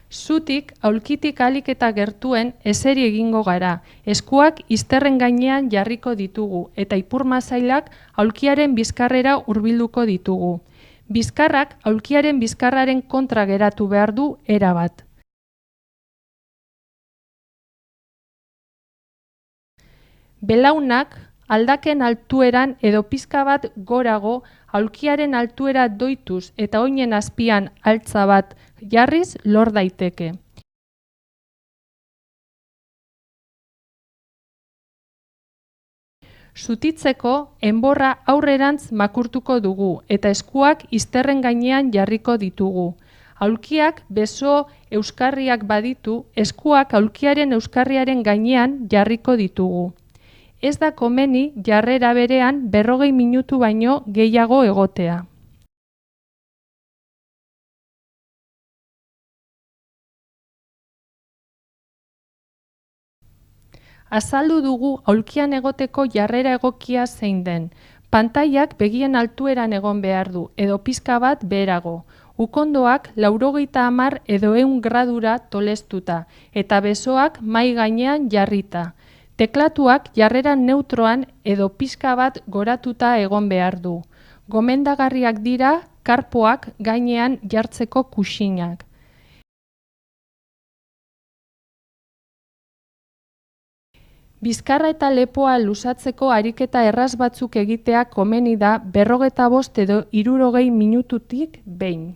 Zutik, aulkitik ahalik eta gertuen eseri egingo gara, eskuak izterren gainean jarriko ditugu eta ipurmazailak aulkiaren bizkarrera hurbilduko ditugu. Bizkarrak aulkiaren bizkarraren kontra geratu behar du erabat. Belaunak aldaken altueran edo pizka bat gorago aulkiaren altuera doituz eta oinen azpian altza bat jarriz lor daiteke. Zutitzeko, enborra aurrerantz makurtuko dugu eta eskuak izterren gainean jarriko ditugu. Aulkiak beso euskarriak baditu, eskuak aulkiaren euskarriaren gainean jarriko ditugu. Ez da komeni jarrera berean 40 minutu baino gehiago egotea. Azaldu dugu aulkian egoteko jarrera egokia zein den. Pantailak begien altueran egon behar du, edo pizka bat beherago. Ukondoak 90 edo 100 gradura tolestuta, eta besoak mahai gainean jarrita. Teklatuak jarrera neutroan edo pizka bat goratuta egon behar du. Gomendagarriak dira karpoak gainean jartzeko kuxinak. Bizkarra eta lepoa luzatzeko ariketa erraz batzuk egitea komeni da 45 edo 60 minututik behin.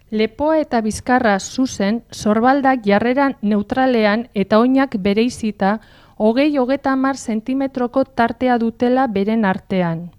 Lepoa eta bizkarra zuzen, sorbaldak jarrera neutralean eta oinak bereizita 20-30 zentimetroko tartea dutela beren artean.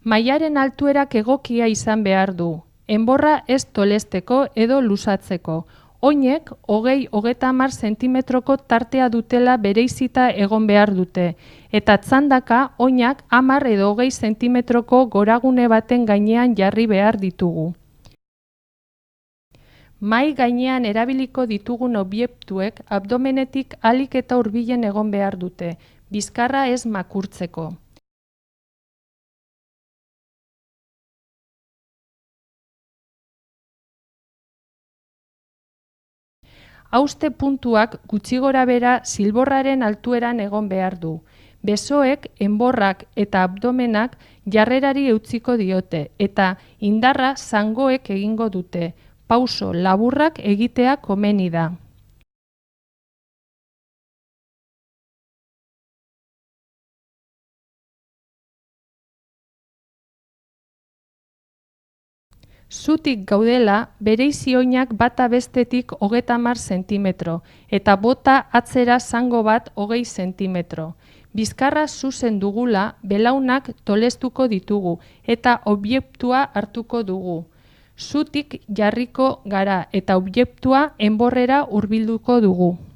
Mailaren altuerak egokia izan behar du. Enborra ez tolesteko edo luzatzeko. Oinek 20-30 zentimetroko tartea dutela bereizita egon behar dute, eta txandaka oinak 10 edo 20 zentimetroko goragune baten gainean jarri behar ditugu. Mahai gainean erabiliko ditugun objektuek abdomenetik ahalik eta hurbilen egon behar dute, bizkarra ez makurtzeko. Hauste puntuak gutxi gorabehera zilborraren altueran egon behar du. Besoek, enborrak eta abdomenak jarrerari eutziko diote eta indarra zangoek egingo dute. Pauso laburrak egitea komeni da. Zutik gaudela, bereizi oinak bata bestetik 30 zentimetro, eta bota atzera zango bat 20 zentimetro. Bizkarra zuzen dugula, belaunak tolestuko ditugu, eta objektua hartuko dugu. Zutik jarriko gara, eta objektua enborrera hurbilduko dugu.